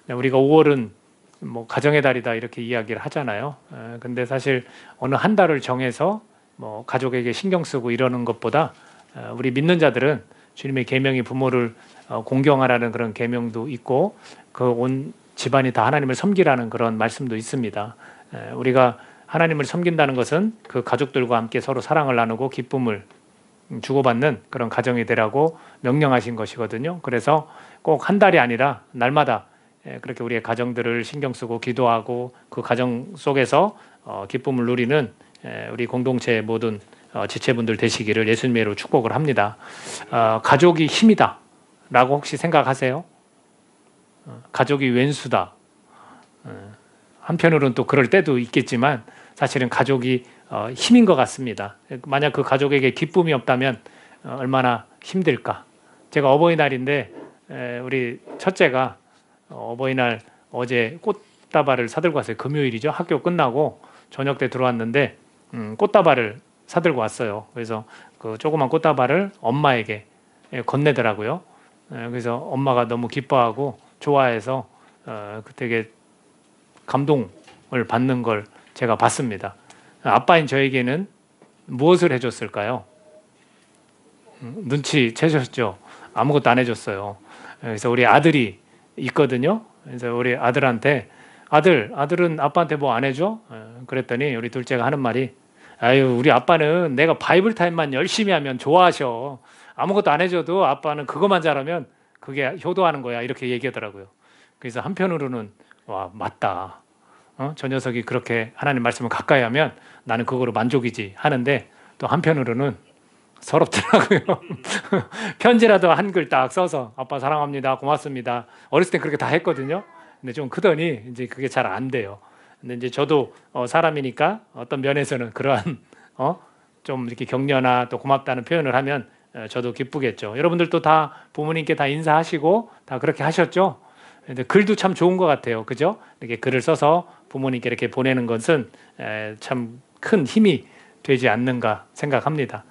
우리가 5월은 뭐 가정의 달이다 이렇게 이야기를 하잖아요. 근데 사실 어느 한 달을 정해서 뭐 가족에게 신경 쓰고 이러는 것보다 우리 믿는 자들은 주님의 계명이 부모를 공경하라는 그런 계명도 있고 그 온 집안이 다 하나님을 섬기라는 그런 말씀도 있습니다. 우리가 하나님을 섬긴다는 것은 그 가족들과 함께 서로 사랑을 나누고 기쁨을 주고받는 그런 가정이 되라고 명령하신 것이거든요. 그래서 꼭 한 달이 아니라 날마다 그렇게 우리의 가정들을 신경 쓰고 기도하고 그 가정 속에서 기쁨을 누리는 우리 공동체의 모든 지체분들 되시기를 예수님의 이름으로 축복을 합니다. 가족이 힘이다 라고 혹시 생각하세요? 가족이 왼수다. 한편으로는 또 그럴 때도 있겠지만 사실은 가족이 힘인 것 같습니다. 만약 그 가족에게 기쁨이 없다면 얼마나 힘들까. 제가 어버이날인데 우리 첫째가 어버이날 어제 꽃다발을 사들고 왔어요. 금요일이죠. 학교 끝나고 저녁 때 들어왔는데 꽃다발을 사들고 왔어요. 그래서 그 조그만 꽃다발을 엄마에게 건네더라고요. 그래서 엄마가 너무 기뻐하고 좋아해서 되게 감동을 받는 걸 제가 봤습니다. 아빠인 저에게는 무엇을 해줬을까요? 눈치 채셨죠? 아무것도 안 해줬어요. 그래서 우리 아들이 있거든요. 그래서 우리 아들한테 아들은 아빠한테 뭐 안 해줘? 그랬더니 우리 둘째가 하는 말이 아유 우리 아빠는 내가 바이블 타임만 열심히 하면 좋아하셔. 아무것도 안 해줘도 아빠는 그것만 잘하면 그게 효도하는 거야 이렇게 얘기하더라고요. 그래서 한편으로는 와 맞다. 저 녀석이 그렇게 하나님 말씀을 가까이 하면 나는 그거로 만족이지 하는데 또 한편으로는 서럽더라고요. 편지라도 한글 딱 써서 아빠 사랑합니다. 고맙습니다. 어렸을 때 그렇게 다 했거든요. 근데 좀 크더니 이제 그게 잘 안 돼요. 근데 이제 저도 사람이니까 어떤 면에서는 그러한 좀 이렇게 격려나 또 고맙다는 표현을 하면 저도 기쁘겠죠. 여러분들도 다 부모님께 다 인사하시고 다 그렇게 하셨죠? 근데 글도 참 좋은 것 같아요. 그죠? 이렇게 글을 써서 부모님께 이렇게 보내는 것은 참 큰 힘이 되지 않는가 생각합니다.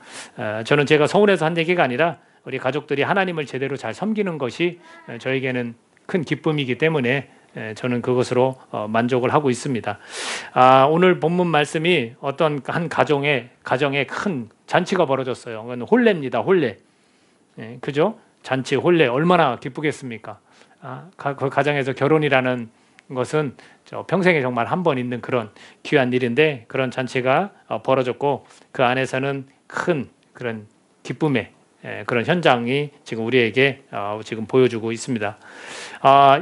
저는 제가 서운해서 한 얘기가 아니라 우리 가족들이 하나님을 제대로 잘 섬기는 것이 저에게는 큰 기쁨이기 때문에 저는 그것으로 만족을 하고 있습니다. 오늘 본문 말씀이 어떤 한 가정에 큰 잔치가 벌어졌어요. 그건 혼례입니다. 혼례. 그죠? 잔치 혼례 얼마나 기쁘겠습니까? 그 가정에서 결혼이라는 것은 평생에 정말 한 번 있는 그런 귀한 일인데 그런 잔치가 벌어졌고 그 안에서는 큰 그런 기쁨의 그런 현장이 지금 우리에게 지금 보여주고 있습니다.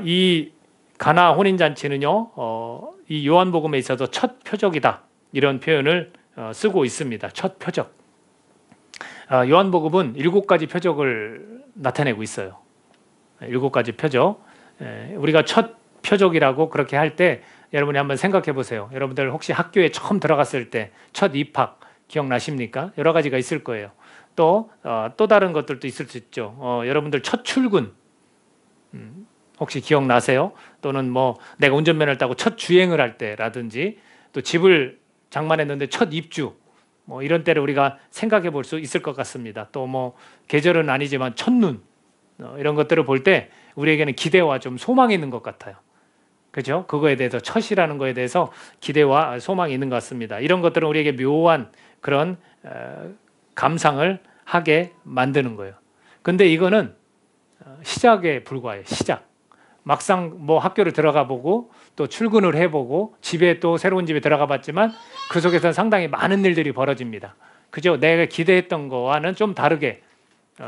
이 가나 혼인잔치는요, 이 요한복음에 있어서 첫 표적이다 이런 표현을 쓰고 있습니다. 첫 표적. 요한복음은 7가지 표적을 나타내고 있어요. 7가지 표적. 우리가 첫 표적이라고 그렇게 할 때 여러분이 한번 생각해 보세요. 여러분들 혹시 학교에 처음 들어갔을 때 첫 입학 기억나십니까? 여러 가지가 있을 거예요. 또 다른 것들도 있을 수 있죠. 여러분들 첫 출근 혹시 기억나세요? 또는 뭐 내가 운전면허를 따고 첫 주행을 할 때라든지 또 집을 장만했는데 첫 입주 뭐 이런 때를 우리가 생각해 볼 수 있을 것 같습니다. 또 뭐 계절은 아니지만 첫눈 이런 것들을 볼 때 우리에게는 기대와 좀 소망이 있는 것 같아요. 그죠? 그거에 대해서 첫이라는 거에 대해서 기대와 소망이 있는 것 같습니다. 이런 것들은 우리에게 묘한 그런 감상을 하게 만드는 거예요. 근데 이거는 시작에 불과해요. 시작. 막상 뭐 학교를 들어가 보고 또 출근을 해보고 집에 또 새로운 집에 들어가 봤지만 그 속에서는 상당히 많은 일들이 벌어집니다. 그죠? 내가 기대했던 거와는 좀 다르게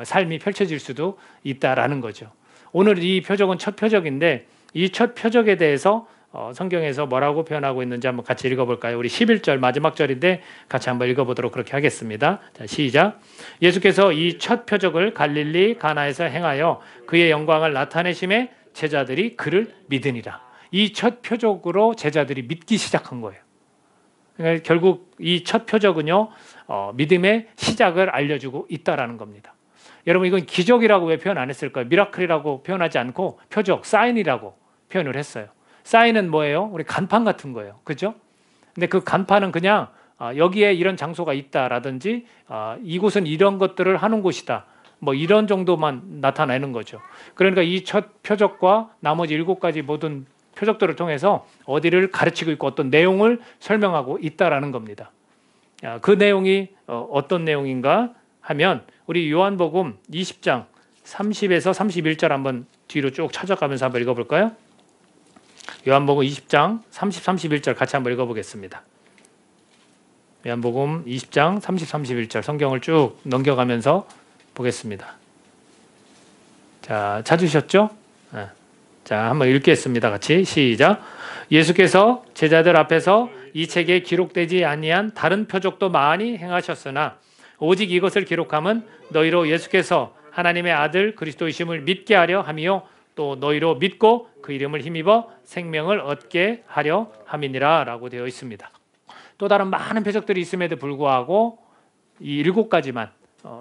삶이 펼쳐질 수도 있다라는 거죠. 오늘 이 표적은 첫 표적인데 이 첫 표적에 대해서 성경에서 뭐라고 표현하고 있는지 한번 같이 읽어볼까요? 우리 11절 마지막 절인데 같이 한번 읽어보도록 그렇게 하겠습니다. 자, 시작. 예수께서 이 첫 표적을 갈릴리 가나에서 행하여 그의 영광을 나타내심에 제자들이 그를 믿으니라. 이 첫 표적으로 제자들이 믿기 시작한 거예요. 그러니까 결국 이 첫 표적은요, 믿음의 시작을 알려주고 있다라는 겁니다. 여러분 이건 기적이라고 왜 표현 안 했을까요? 미라클이라고 표현하지 않고 표적, 사인이라고 표현을 했어요. 사인은 뭐예요? 우리 간판 같은 거예요. 그죠? 근데 그 간판은 그냥 여기에 이런 장소가 있다라든지 이곳은 이런 것들을 하는 곳이다. 뭐 이런 정도만 나타내는 거죠. 그러니까 이 첫 표적과 나머지 7가지 모든 표적들을 통해서 어디를 가르치고 있고 어떤 내용을 설명하고 있다라는 겁니다. 그 내용이 어떤 내용인가 하면 우리 요한복음 20장 30에서 31절 한번 뒤로 쭉 찾아가면서 한번 읽어볼까요? 요한복음 20장 30, 31절 같이 한번 읽어보겠습니다. 요한복음 20장 30, 31절 성경을 쭉 넘겨가면서 보겠습니다. 자, 찾으셨죠? 자, 한번 읽겠습니다. 같이 시작. 예수께서 제자들 앞에서 이 책에 기록되지 아니한 다른 표적도 많이 행하셨으나 오직 이것을 기록함은 너희로 예수께서 하나님의 아들 그리스도이심을 믿게 하려 함이요 또 너희로 믿고 그 이름을 힘입어 생명을 얻게 하려 함이니라 라고 되어 있습니다. 또 다른 많은 표적들이 있음에도 불구하고 이 7가지만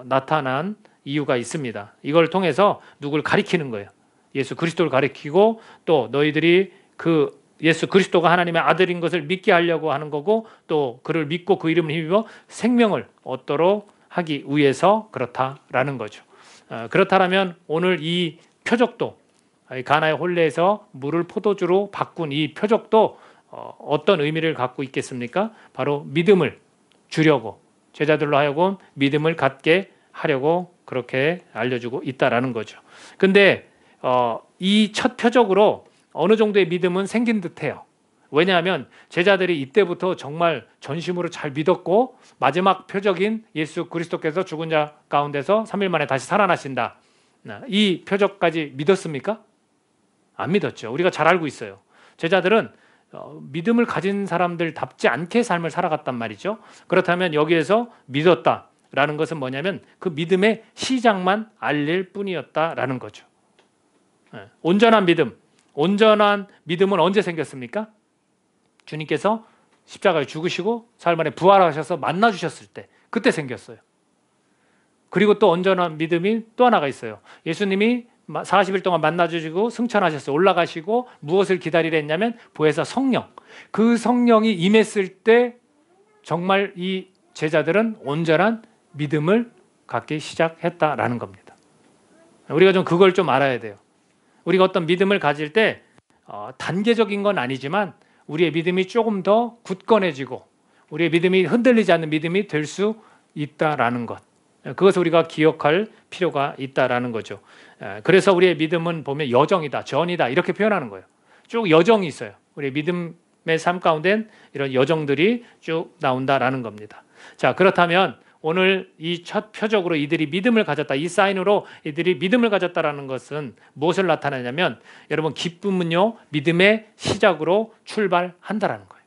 나타난 이유가 있습니다. 이걸 통해서 누구를 가리키는 거예요. 예수 그리스도를 가리키고 또 너희들이 그 예수 그리스도가 하나님의 아들인 것을 믿게 하려고 하는 거고 또 그를 믿고 그 이름을 힘입어 생명을 얻도록 하기 위해서 그렇다라는 거죠. 그렇다면 오늘 이 표적도 가나의 혼례에서 물을 포도주로 바꾼 이 표적도 어떤 의미를 갖고 있겠습니까? 바로 믿음을 주려고 제자들로 하여금 믿음을 갖게 하려고 그렇게 알려주고 있다라는 거죠. 근데 이 첫 표적으로 어느 정도의 믿음은 생긴 듯해요. 왜냐하면 제자들이 이때부터 정말 전심으로 잘 믿었고 마지막 표적인 예수 그리스도께서 죽은 자 가운데서 3일 만에 다시 살아나신다. 이 표적까지 믿었습니까? 안 믿었죠. 우리가 잘 알고 있어요. 제자들은 믿음을 가진 사람들답지 않게 삶을 살아갔단 말이죠. 그렇다면 여기에서 믿었다라는 것은 뭐냐면 그 믿음의 시작만 알릴 뿐이었다라는 거죠. 온전한 믿음은 언제 생겼습니까? 주님께서 십자가에 죽으시고 사흘 만에 부활하셔서 만나주셨을 때 그때 생겼어요. 그리고 또 온전한 믿음이 또 하나가 있어요. 예수님이 40일 동안 만나주시고 승천하셨어요. 올라가시고 무엇을 기다리려 했냐면 보혜사 성령. 그 성령이 임했을 때 정말 이 제자들은 온전한 믿음을 갖기 시작했다라는 겁니다. 우리가 좀 그걸 좀 알아야 돼요. 우리가 어떤 믿음을 가질 때 단계적인 건 아니지만 우리의 믿음이 조금 더 굳건해지고 우리의 믿음이 흔들리지 않는 믿음이 될 수 있다라는 것. 그것을 우리가 기억할 필요가 있다라는 거죠. 그래서 우리의 믿음은 보면 여정이다, 전이다 이렇게 표현하는 거예요. 쭉 여정이 있어요. 우리의 믿음의 삶 가운데는 이런 여정들이 쭉 나온다라는 겁니다. 자, 그렇다면 오늘 이 첫 표적으로 이들이 믿음을 가졌다, 이 사인으로 이들이 믿음을 가졌다라는 것은 무엇을 나타내냐면 여러분 기쁨은요 믿음의 시작으로 출발한다라는 거예요.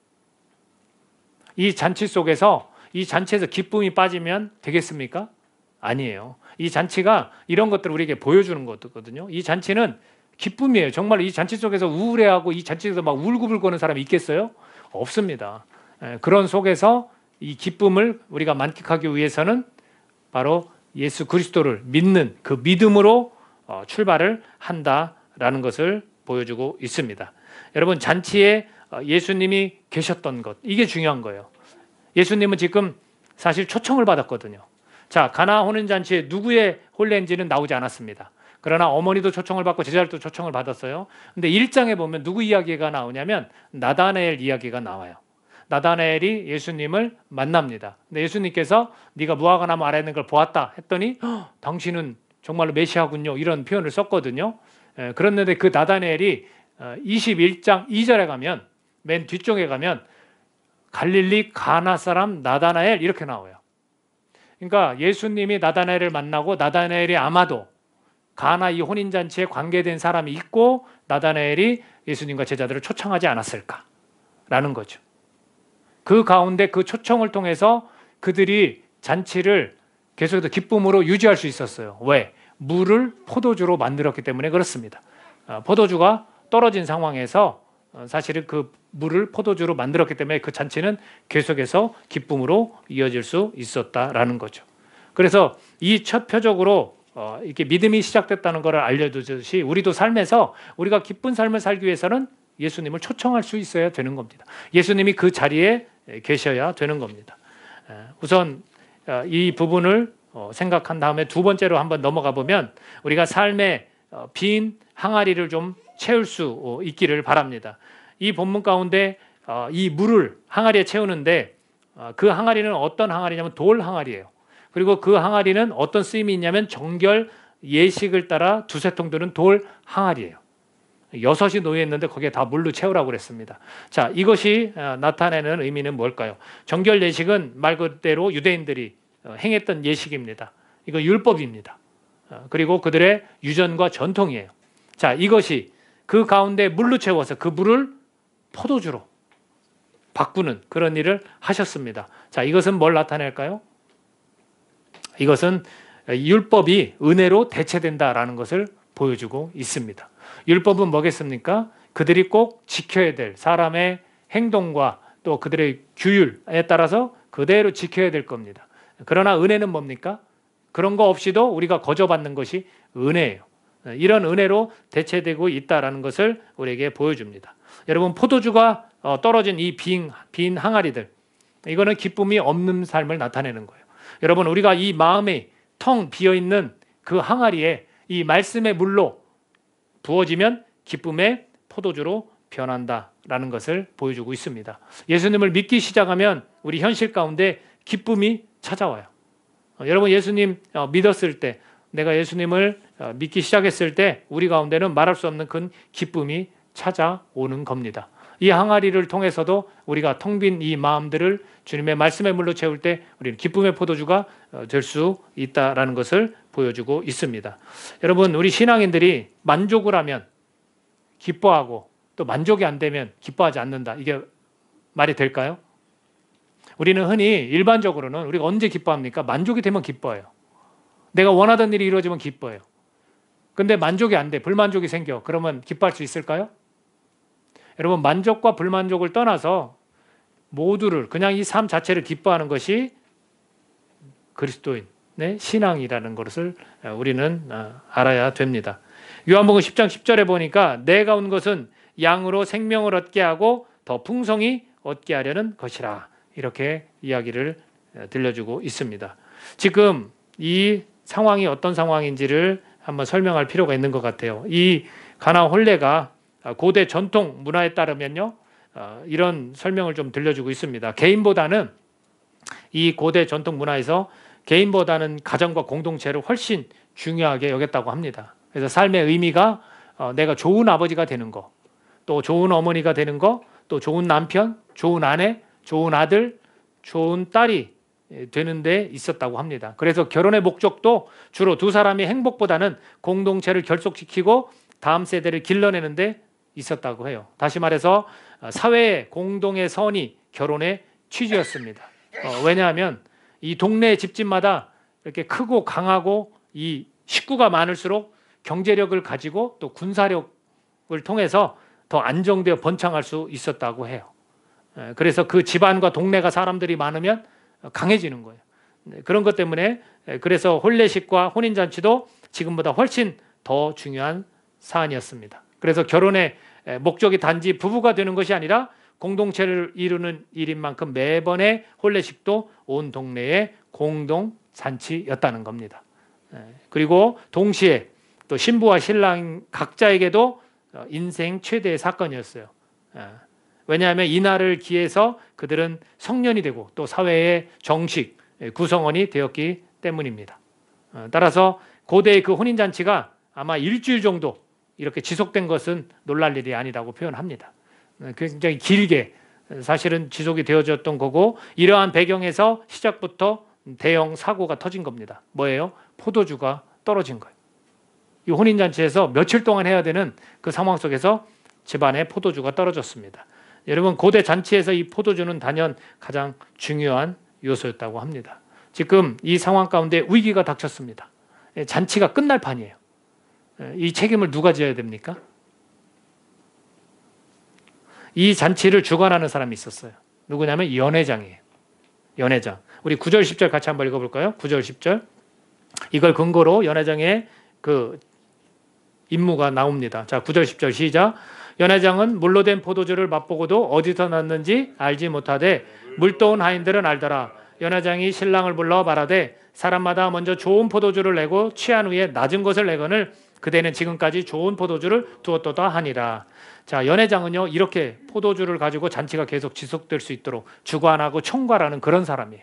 이 잔치 속에서 이 잔치에서 기쁨이 빠지면 되겠습니까? 아니에요. 이 잔치가 이런 것들을 우리에게 보여주는 거거든요. 이 잔치는 기쁨이에요. 정말 이 잔치 속에서 우울해하고 이 잔치에서 막 울고불고하는 사람이 있겠어요? 없습니다. 그런 속에서 이 기쁨을 우리가 만끽하기 위해서는 바로 예수 그리스도를 믿는 그 믿음으로 출발을 한다라는 것을 보여주고 있습니다. 여러분 잔치에 예수님이 계셨던 것 이게 중요한 거예요. 예수님은 지금 사실 초청을 받았거든요. 자, 가나 혼인잔치에 누구의 혼례인지는 나오지 않았습니다. 그러나 어머니도 초청을 받고 제자들도 초청을 받았어요. 근데 1장에 보면 누구 이야기가 나오냐면 나다나엘 이야기가 나와요. 나다나엘이 예수님을 만납니다. 근데 예수님께서 네가 무화과 나무 아래에 있는 걸 보았다 했더니 당신은 정말로 메시아군요 이런 표현을 썼거든요. 그런데 그 나다나엘이 21장 2절에 가면 맨 뒤쪽에 가면 갈릴리 가나 사람 나다나엘 이렇게 나와요. 그러니까 예수님이 나다나엘을 만나고 나다나엘이 아마도 가나 이 혼인잔치에 관계된 사람이 있고 나다나엘이 예수님과 제자들을 초청하지 않았을까라는 거죠. 그 가운데 그 초청을 통해서 그들이 잔치를 계속해서 기쁨으로 유지할 수 있었어요. 왜? 물을 포도주로 만들었기 때문에 그렇습니다. 포도주가 떨어진 상황에서 사실은 그 물을 포도주로 만들었기 때문에 그 잔치는 계속해서 기쁨으로 이어질 수 있었다라는 거죠. 그래서 이 첫 표적으로 이렇게 믿음이 시작됐다는 것을 알려주듯이 우리도 삶에서 우리가 기쁜 삶을 살기 위해서는 예수님을 초청할 수 있어야 되는 겁니다. 예수님이 그 자리에 계셔야 되는 겁니다. 우선 이 부분을 생각한 다음에 두 번째로 한번 넘어가 보면 우리가 삶의 빈 항아리를 좀 채울 수 있기를 바랍니다. 이 본문 가운데 이 물을 항아리에 채우는데 그 항아리는 어떤 항아리냐면 돌 항아리예요. 그리고 그 항아리는 어떤 쓰임이 있냐면 정결 예식을 따라 두세 통 드는 돌 항아리예요. 6이 놓여 있는데 거기에 다 물로 채우라고 그랬습니다. 자, 이것이 나타내는 의미는 뭘까요? 정결 예식은 말 그대로 유대인들이 행했던 예식입니다. 이거 율법입니다. 그리고 그들의 유전과 전통이에요. 자, 이것이 그 가운데 물로 채워서 그 물을 포도주로 바꾸는 그런 일을 하셨습니다. 자, 이것은 뭘 나타낼까요? 이것은 율법이 은혜로 대체된다라는 것을 보여주고 있습니다. 율법은 뭐겠습니까? 그들이 꼭 지켜야 될 사람의 행동과 또 그들의 규율에 따라서 그대로 지켜야 될 겁니다. 그러나 은혜는 뭡니까? 그런 거 없이도 우리가 거저받는 것이 은혜예요. 이런 은혜로 대체되고 있다는 것을 우리에게 보여줍니다. 여러분, 포도주가 떨어진 이 빈 항아리들, 이거는 기쁨이 없는 삶을 나타내는 거예요. 여러분, 우리가 이 마음이 텅 비어있는 그 항아리에 이 말씀의 물로 부어지면 기쁨의 포도주로 변한다라는 것을 보여주고 있습니다. 예수님을 믿기 시작하면 우리 현실 가운데 기쁨이 찾아와요. 여러분, 예수님 믿었을 때, 내가 예수님을 믿기 시작했을 때 우리 가운데는 말할 수 없는 큰 기쁨이 찾아오는 겁니다. 이 항아리를 통해서도 우리가 텅 빈 이 마음들을 주님의 말씀의 물로 채울 때 우리는 기쁨의 포도주가 될 수 있다라는 것을 보여주고 있습니다. 여러분, 우리 신앙인들이 만족을 하면 기뻐하고 또 만족이 안 되면 기뻐하지 않는다. 이게 말이 될까요? 우리는 흔히 일반적으로는 우리가 언제 기뻐합니까? 만족이 되면 기뻐해요. 내가 원하던 일이 이루어지면 기뻐해요. 근데 만족이 안 돼, 불만족이 생겨. 그러면 기뻐할 수 있을까요? 여러분, 만족과 불만족을 떠나서 모두를, 그냥 이 삶 자체를 기뻐하는 것이 그리스도인의 신앙이라는 것을 우리는 알아야 됩니다. 요한복음 10장 10절에 보니까 내가 온 것은 양으로 생명을 얻게 하고 더 풍성히 얻게 하려는 것이라, 이렇게 이야기를 들려주고 있습니다. 지금 이 상황이 어떤 상황인지를 한번 설명할 필요가 있는 것 같아요. 이 가나 혼례가 고대 전통 문화에 따르면요, 이런 설명을 좀 들려주고 있습니다. 개인보다는, 이 고대 전통 문화에서 개인보다는 가정과 공동체를 훨씬 중요하게 여겼다고 합니다. 그래서 삶의 의미가 내가 좋은 아버지가 되는 거, 또 좋은 어머니가 되는 거, 또 좋은 남편, 좋은 아내, 좋은 아들, 좋은 딸이 되는 데 있었다고 합니다. 그래서 결혼의 목적도 주로 두 사람이 행복보다는 공동체를 결속시키고 다음 세대를 길러내는 데 있었다고 해요. 다시 말해서 사회의 공동의 선이 결혼의 취지였습니다. 왜냐하면 이 동네 집집마다 이렇게 크고 강하고 이 식구가 많을수록 경제력을 가지고 또 군사력을 통해서 더 안정되어 번창할 수 있었다고 해요. 그래서 그 집안과 동네가 사람들이 많으면 강해지는 거예요. 그런 것 때문에 그래서 혼례식과 혼인잔치도 지금보다 훨씬 더 중요한 사안이었습니다. 그래서 결혼의 목적이 단지 부부가 되는 것이 아니라 공동체를 이루는 일인 만큼 매번의 혼례식도 온 동네의 공동잔치였다는 겁니다. 그리고 동시에 또 신부와 신랑 각자에게도 인생 최대의 사건이었어요. 왜냐하면 이날을 기해서 그들은 성년이 되고 또 사회의 정식 구성원이 되었기 때문입니다. 따라서 고대의 그 혼인잔치가 아마 일주일 정도 이렇게 지속된 것은 놀랄 일이 아니라고 표현합니다. 굉장히 길게 사실은 지속이 되어졌던 거고, 이러한 배경에서 시작부터 대형 사고가 터진 겁니다. 뭐예요? 포도주가 떨어진 거예요. 이 혼인잔치에서 며칠 동안 해야 되는 그 상황 속에서 집안에 포도주가 떨어졌습니다. 여러분, 고대 잔치에서 이 포도주는 단연 가장 중요한 요소였다고 합니다. 지금 이 상황 가운데 위기가 닥쳤습니다. 잔치가 끝날 판이에요. 이 책임을 누가 져야 됩니까? 이 잔치를 주관하는 사람이 있었어요. 누구냐면 연회장이에요. 연회장. 우리 9절 10절 같이 한번 읽어볼까요? 9절 10절. 이걸 근거로 연회장의 그 임무가 나옵니다. 자, 9절 10절 시작. 연회장은 물로 된 포도주를 맛보고도 어디서 났는지 알지 못하되 물도온 하인들은 알더라. 연회장이 신랑을 불러 말하되 사람마다 먼저 좋은 포도주를 내고 취한 후에 낮은 것을 내거늘 그대는 지금까지 좋은 포도주를 두었도다 하니라. 자, 연회장은요 이렇게 포도주를 가지고 잔치가 계속 지속될 수 있도록 주관하고 총괄하는 그런 사람이에요.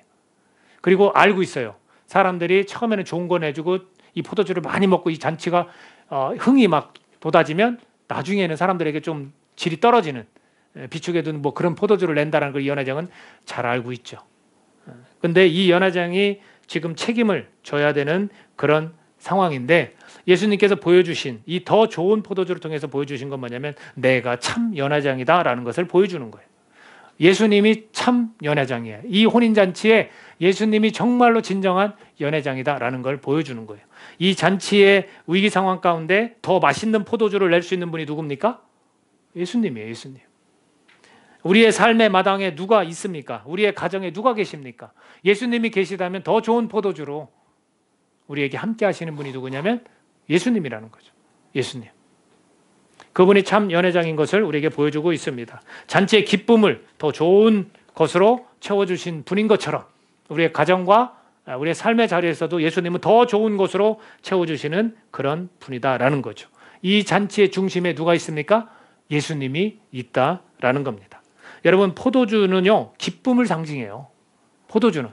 그리고 알고 있어요. 사람들이 처음에는 좋은 거 내주고 이 포도주를 많이 먹고 이 잔치가 흥이 막 돋아지면 나중에는 사람들에게 좀 질이 떨어지는, 비축해 둔 뭐 그런 포도주를 낸다는 걸 이 연회장은 잘 알고 있죠. 근데 이 연회장이 지금 책임을 져야 되는 그런 상황인데, 예수님께서 보여주신 이 더 좋은 포도주를 통해서 보여주신 건 뭐냐면 내가 참 연회장이다라는 것을 보여주는 거예요. 예수님이 참 연회장이에요. 이 혼인잔치에 예수님이 정말로 진정한 연회장이다라는 걸 보여주는 거예요. 이 잔치의 위기 상황 가운데 더 맛있는 포도주를 낼 수 있는 분이 누굽니까? 예수님이에요. 예수님. 우리의 삶의 마당에 누가 있습니까? 우리의 가정에 누가 계십니까? 예수님이 계시다면 더 좋은 포도주로 우리에게 함께 하시는 분이 누구냐면 예수님이라는 거죠. 예수님. 그분이 참 연회장인 것을 우리에게 보여주고 있습니다. 잔치의 기쁨을 더 좋은 것으로 채워주신 분인 것처럼 우리의 가정과 우리의 삶의 자리에서도 예수님은 더 좋은 것으로 채워주시는 그런 분이다라는 거죠. 이 잔치의 중심에 누가 있습니까? 예수님이 있다라는 겁니다. 여러분, 포도주는요 기쁨을 상징해요. 포도주는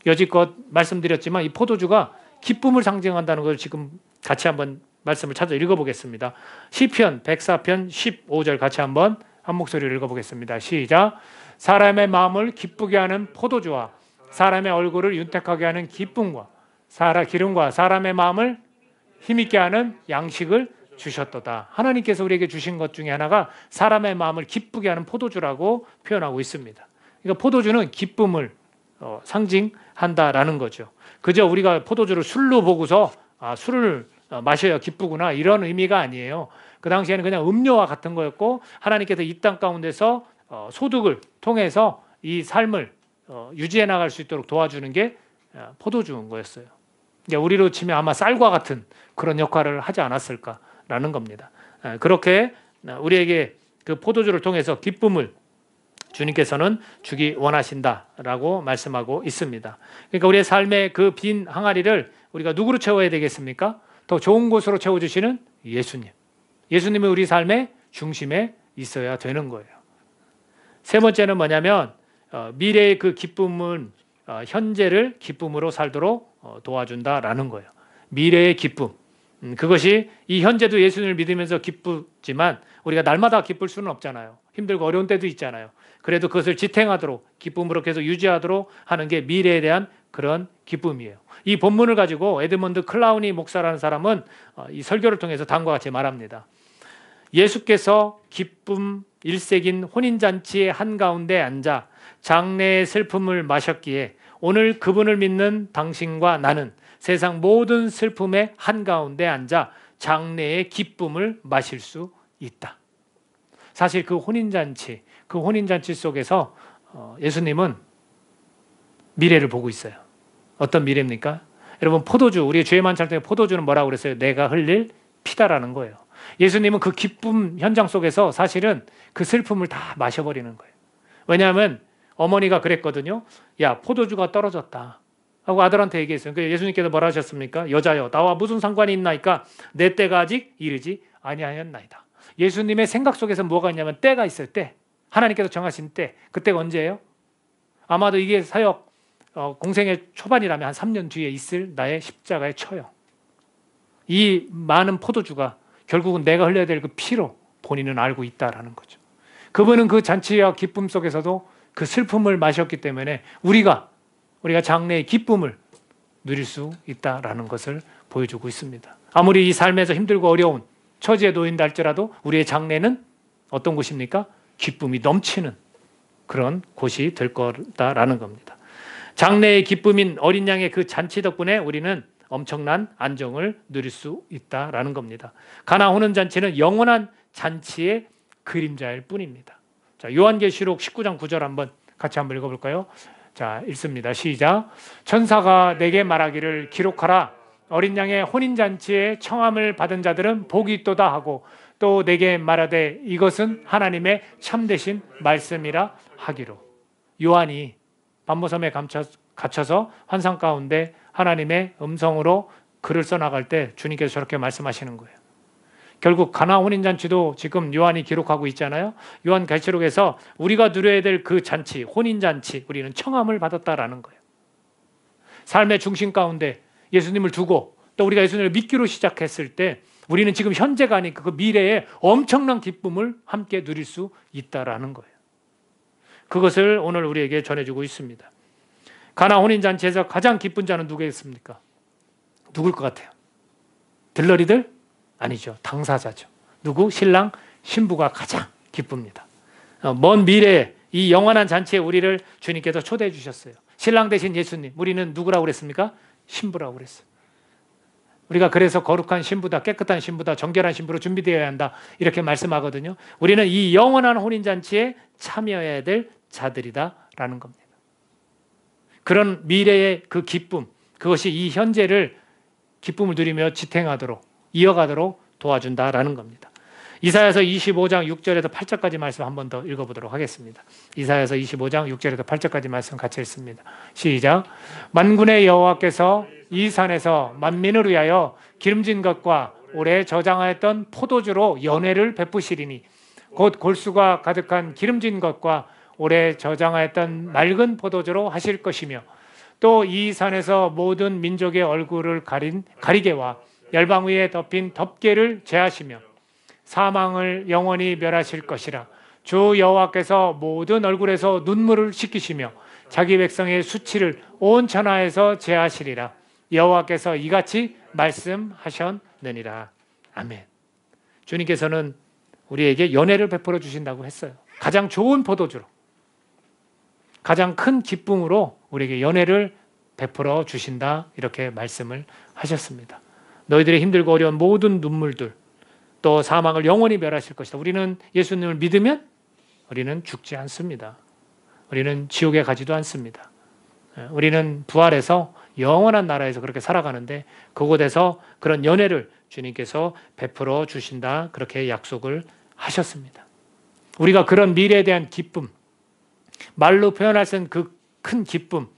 여지껏 말씀드렸지만 이 포도주가 기쁨을 상징한다는 걸 지금 같이 한번 말씀을 찾아 읽어보겠습니다. 시편 104편 15절 같이 한번 한 목소리로 읽어보겠습니다. 시작. 사람의 마음을 기쁘게 하는 포도주와 사람의 얼굴을 윤택하게 하는 기쁨과 기름과 사람의 마음을 힘있게 하는 양식을 주셨도다. 하나님께서 우리에게 주신 것 중에 하나가 사람의 마음을 기쁘게 하는 포도주라고 표현하고 있습니다. 그러니까 포도주는 기쁨을 상징한다라는 거죠. 그저 우리가 포도주를 술로 보고서 술을 마셔야 기쁘구나 이런 의미가 아니에요. 그 당시에는 그냥 음료와 같은 거였고 하나님께서 이 땅 가운데서 소득을 통해서 이 삶을 유지해 나갈 수 있도록 도와주는 게 포도주인 거였어요. 우리로 치면 아마 쌀과 같은 그런 역할을 하지 않았을까라는 겁니다. 그렇게 우리에게 그 포도주를 통해서 기쁨을 주님께서는 주기 원하신다라고 말씀하고 있습니다. 그러니까 우리의 삶의 그 빈 항아리를 우리가 누구로 채워야 되겠습니까? 더 좋은 곳으로 채워주시는 예수님. 예수님이 우리 삶의 중심에 있어야 되는 거예요. 세 번째는 뭐냐면 미래의 그 기쁨은 현재를 기쁨으로 살도록 도와준다라는 거예요. 미래의 기쁨. 그것이 이 현재도 예수님을 믿으면서 기쁘지만 우리가 날마다 기쁠 수는 없잖아요. 힘들고 어려운 때도 있잖아요. 그래도 그것을 지탱하도록 기쁨으로 계속 유지하도록 하는 게 미래에 대한 그런 기쁨이에요. 이 본문을 가지고 에드먼드 클라우니 목사라는 사람은 이 설교를 통해서 다음과 같이 말합니다. 예수께서 기쁨 일색인 혼인잔치의 한가운데 앉아 장래의 슬픔을 마셨기에 오늘 그분을 믿는 당신과 나는 세상 모든 슬픔의 한가운데 앉아 장래의 기쁨을 마실 수 있다. 사실 그 혼인잔치 속에서 예수님은 미래를 보고 있어요. 어떤 미래입니까? 여러분, 포도주, 우리의 죄의 만찬 때 포도주는 뭐라고 그랬어요? 내가 흘릴 피다라는 거예요. 예수님은 그 기쁨 현장 속에서 사실은 그 슬픔을 다 마셔버리는 거예요. 왜냐하면 어머니가 그랬거든요. 야, 포도주가 떨어졌다 하고 아들한테 얘기했어요. 그러니까 예수님께서 뭐라 하셨습니까? 여자여, 나와 무슨 상관이 있나이까? 내 때가 아직 이르지 아니하였나이다. 예수님의 생각 속에서 뭐가 있냐면 때가 있어요. 때. 하나님께서 정하신 때. 그때가 언제예요? 아마도 이게 사역 공생의 초반이라면 한 3년 뒤에 있을 나의 십자가의 처형. 이 많은 포도주가 결국은 내가 흘려야 될 그 피로 본인은 알고 있다라는 거죠. 그분은 그 잔치와 기쁨 속에서도 그 슬픔을 마셨기 때문에 우리가 장래의 기쁨을 누릴 수 있다라는 것을 보여주고 있습니다. 아무리 이 삶에서 힘들고 어려운 처지에 놓인다 할지라도 우리의 장래는 어떤 곳입니까? 기쁨이 넘치는 그런 곳이 될 거다라는 겁니다. 장래의 기쁨인 어린 양의 그 잔치 덕분에 우리는 엄청난 안정을 누릴 수 있다라는 겁니다. 가나 혼인잔치는 영원한 잔치의 그림자일 뿐입니다. 자, 요한계시록 19장 9절 같이 한번 읽어볼까요? 자, 읽습니다. 시작. 천사가 내게 말하기를 기록하라. 어린 양의 혼인잔치에 청함을 받은 자들은 복이 있도다 하고 또 내게 말하되 이것은 하나님의 참되신 말씀이라 하기로. 요한이 반모섬에 갇혀서 환상 가운데 하나님의 음성으로 글을 써나갈 때 주님께서 저렇게 말씀하시는 거예요. 결국 가나 혼인잔치도 지금 요한이 기록하고 있잖아요. 요한계시록에서 우리가 누려야 될 그 잔치, 혼인잔치, 우리는 청함을 받았다라는 거예요. 삶의 중심 가운데 예수님을 두고 또 우리가 예수님을 믿기로 시작했을 때 우리는 지금 현재가 아니고 그 미래에 엄청난 기쁨을 함께 누릴 수 있다라는 거예요. 그것을 오늘 우리에게 전해주고 있습니다. 가나 혼인잔치에서 가장 기쁜 자는 누구겠습니까? 누굴 것 같아요? 들러리들? 아니죠. 당사자죠. 누구? 신랑, 신부가 가장 기쁩니다. 먼 미래에 이 영원한 잔치에 우리를 주님께서 초대해 주셨어요. 신랑 대신 예수님. 우리는 누구라고 그랬습니까? 신부라고 그랬어요. 우리가 그래서 거룩한 신부다, 깨끗한 신부다, 정결한 신부로 준비되어야 한다 이렇게 말씀하거든요. 우리는 이 영원한 혼인잔치에 참여해야 될 자들이다라는 겁니다. 그런 미래의 그 기쁨, 그것이 이 현재를 기쁨을 누리며 지탱하도록 이어가도록 도와준다라는 겁니다. 이사야서 25장 6절에서 8절까지 말씀 한 번 더 읽어보도록 하겠습니다. 이사야서 25장 6절에서 8절까지 말씀 같이 읽습니다. 시작. 만군의 여호와께서 이 산에서 만민을 위하여 기름진 것과 오래 저장하였던 포도주로 연회를 베푸시리니 곧 골수가 가득한 기름진 것과 오래 저장하였던 맑은 포도주로 하실 것이며 또 이 산에서 모든 민족의 얼굴을 가린 가리개와 열방 위에 덮인 덮개를 제하시며 사망을 영원히 멸하실 것이라. 주 여호와께서 모든 얼굴에서 눈물을 씻기시며 자기 백성의 수치를 온 천하에서 제하시리라. 여호와께서 이같이 말씀하셨느니라. 아멘. 주님께서는 우리에게 연회를 베풀어 주신다고 했어요. 가장 좋은 포도주로, 가장 큰 기쁨으로 우리에게 연회를 베풀어 주신다 이렇게 말씀을 하셨습니다. 너희들의 힘들고 어려운 모든 눈물들 또 사망을 영원히 멸하실 것이다. 우리는 예수님을 믿으면 우리는 죽지 않습니다. 우리는 지옥에 가지도 않습니다. 우리는 부활해서 영원한 나라에서 그렇게 살아가는데 그곳에서 그런 연회를 주님께서 베풀어 주신다 그렇게 약속을 하셨습니다. 우리가 그런 미래에 대한 기쁨, 말로 표현할 수 없는 그 큰 기쁨,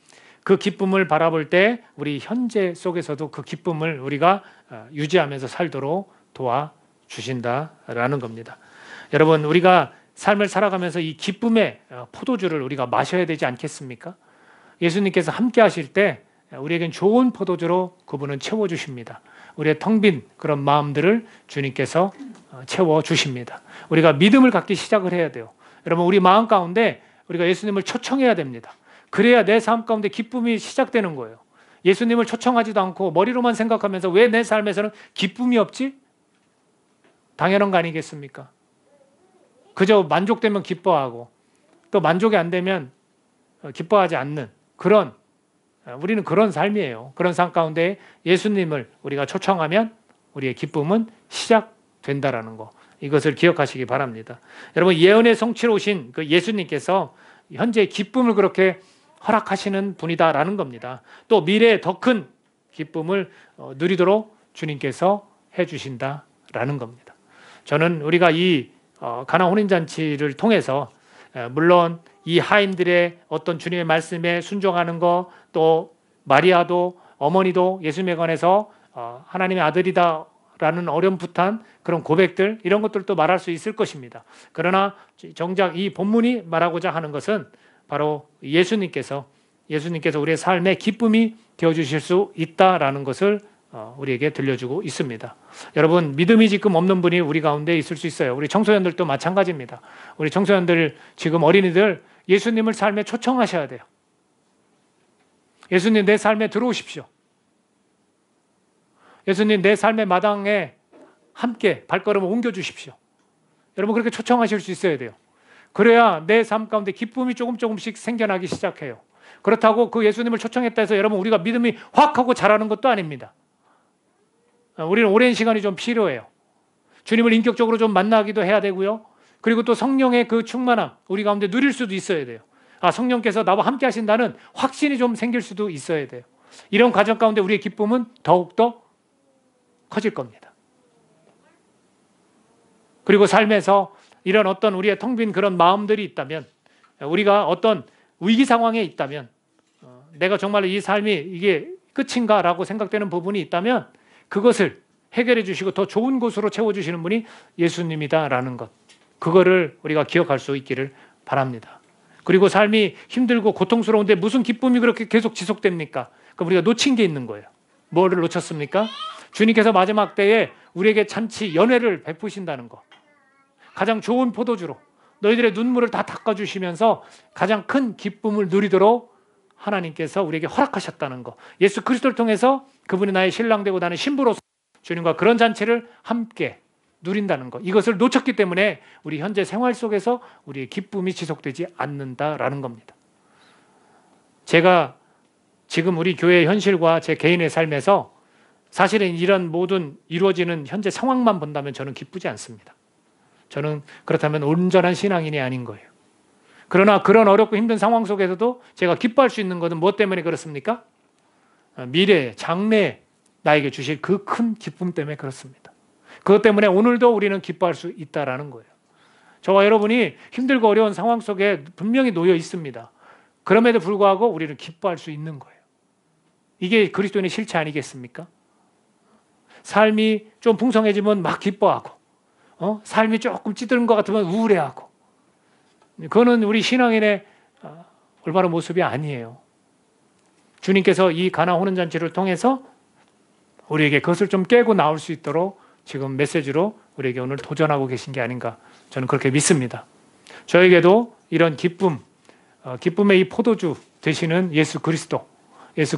그 기쁨을 바라볼 때 우리 현재 속에서도 그 기쁨을 우리가 유지하면서 살도록 도와주신다라는 겁니다. 여러분, 우리가 삶을 살아가면서 이 기쁨의 포도주를 우리가 마셔야 되지 않겠습니까? 예수님께서 함께 하실 때 우리에겐 좋은 포도주로 그분은 채워주십니다. 우리의 텅 빈 그런 마음들을 주님께서 채워주십니다. 우리가 믿음을 갖기 시작을 해야 돼요. 여러분, 우리 마음 가운데 우리가 예수님을 초청해야 됩니다. 그래야 내 삶 가운데 기쁨이 시작되는 거예요. 예수님을 초청하지도 않고 머리로만 생각하면서 왜 내 삶에서는 기쁨이 없지? 당연한 거 아니겠습니까? 그저 만족되면 기뻐하고 또 만족이 안 되면 기뻐하지 않는 그런 우리는 그런 삶이에요. 그런 삶 가운데 예수님을 우리가 초청하면 우리의 기쁨은 시작된다라는 거. 이것을 기억하시기 바랍니다. 여러분, 예언의 성취로 오신 그 예수님께서 현재 기쁨을 그렇게 허락하시는 분이다라는 겁니다. 또 미래에 더 큰 기쁨을 누리도록 주님께서 해주신다라는 겁니다. 저는 우리가 이 가나 혼인잔치를 통해서 물론 이 하인들의 어떤 주님의 말씀에 순종하는 거, 또 마리아도 어머니도 예수님에 관해서 하나님의 아들이다라는 어렴풋한 그런 고백들, 이런 것들도 말할 수 있을 것입니다. 그러나 정작 이 본문이 말하고자 하는 것은 바로 예수님께서 우리의 삶에 기쁨이 되어주실 수 있다라는 것을 우리에게 들려주고 있습니다. 여러분, 믿음이 지금 없는 분이 우리 가운데 있을 수 있어요. 우리 청소년들도 마찬가지입니다. 우리 청소년들, 지금 어린이들 예수님을 삶에 초청하셔야 돼요. 예수님, 내 삶에 들어오십시오. 예수님, 내 삶의 마당에 함께 발걸음을 옮겨주십시오. 여러분, 그렇게 초청하실 수 있어야 돼요. 그래야 내 삶 가운데 기쁨이 조금씩 생겨나기 시작해요. 그렇다고 그 예수님을 초청했다 해서 여러분 우리가 믿음이 확 하고 자라는 것도 아닙니다. 우리는 오랜 시간이 좀 필요해요. 주님을 인격적으로 좀 만나기도 해야 되고요. 그리고 또 성령의 그 충만함 우리 가운데 누릴 수도 있어야 돼요. 성령께서 나와 함께 하신다는 확신이 좀 생길 수도 있어야 돼요. 이런 과정 가운데 우리의 기쁨은 더욱더 커질 겁니다. 그리고 삶에서 이런 어떤 우리의 텅 빈 그런 마음들이 있다면, 우리가 어떤 위기 상황에 있다면 내가 정말로 이 삶이 이게 끝인가 라고 생각되는 부분이 있다면 그것을 해결해 주시고 더 좋은 곳으로 채워주시는 분이 예수님이다라는 것, 그거를 우리가 기억할 수 있기를 바랍니다. 그리고 삶이 힘들고 고통스러운데 무슨 기쁨이 그렇게 계속 지속됩니까? 그럼 우리가 놓친 게 있는 거예요. 뭐를 놓쳤습니까? 주님께서 마지막 때에 우리에게 잔치 연회를 베푸신다는 거, 가장 좋은 포도주로 너희들의 눈물을 다 닦아주시면서 가장 큰 기쁨을 누리도록 하나님께서 우리에게 허락하셨다는 거, 예수 그리스도를 통해서 그분이 나의 신랑 되고 나는 신부로서 주님과 그런 잔치를 함께 누린다는 것, 이것을 놓쳤기 때문에 우리 현재 생활 속에서 우리의 기쁨이 지속되지 않는다라는 겁니다. 제가 지금 우리 교회의 현실과 제 개인의 삶에서 사실은 이런 모든 이루어지는 현재 상황만 본다면 저는 기쁘지 않습니다. 저는 그렇다면 온전한 신앙인이 아닌 거예요. 그러나 그런 어렵고 힘든 상황 속에서도 제가 기뻐할 수 있는 것은 무엇 때문에 그렇습니까? 미래에, 장래에 나에게 주실 그 큰 기쁨 때문에 그렇습니다. 그것 때문에 오늘도 우리는 기뻐할 수 있다는 거예요. 저와 여러분이 힘들고 어려운 상황 속에 분명히 놓여 있습니다. 그럼에도 불구하고 우리는 기뻐할 수 있는 거예요. 이게 그리스도인의 실체 아니겠습니까? 삶이 좀 풍성해지면 막 기뻐하고, 삶이 조금 찌드는 것 같으면 우울해하고, 그거는 우리 신앙인의 올바른 모습이 아니에요. 주님께서 이 가나 혼인 잔치를 통해서 우리에게 그것을 좀 깨고 나올 수 있도록 지금 메시지로 우리에게 오늘 도전하고 계신 게 아닌가, 저는 그렇게 믿습니다. 저에게도 이런 기쁨, 기쁨의 이 포도주 되시는 예수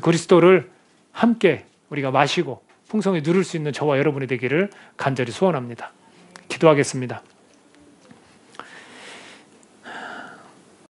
그리스도를 함께 우리가 마시고 풍성히 누릴 수 있는 저와 여러분이 되기를 간절히 소원합니다. 기도하겠습니다.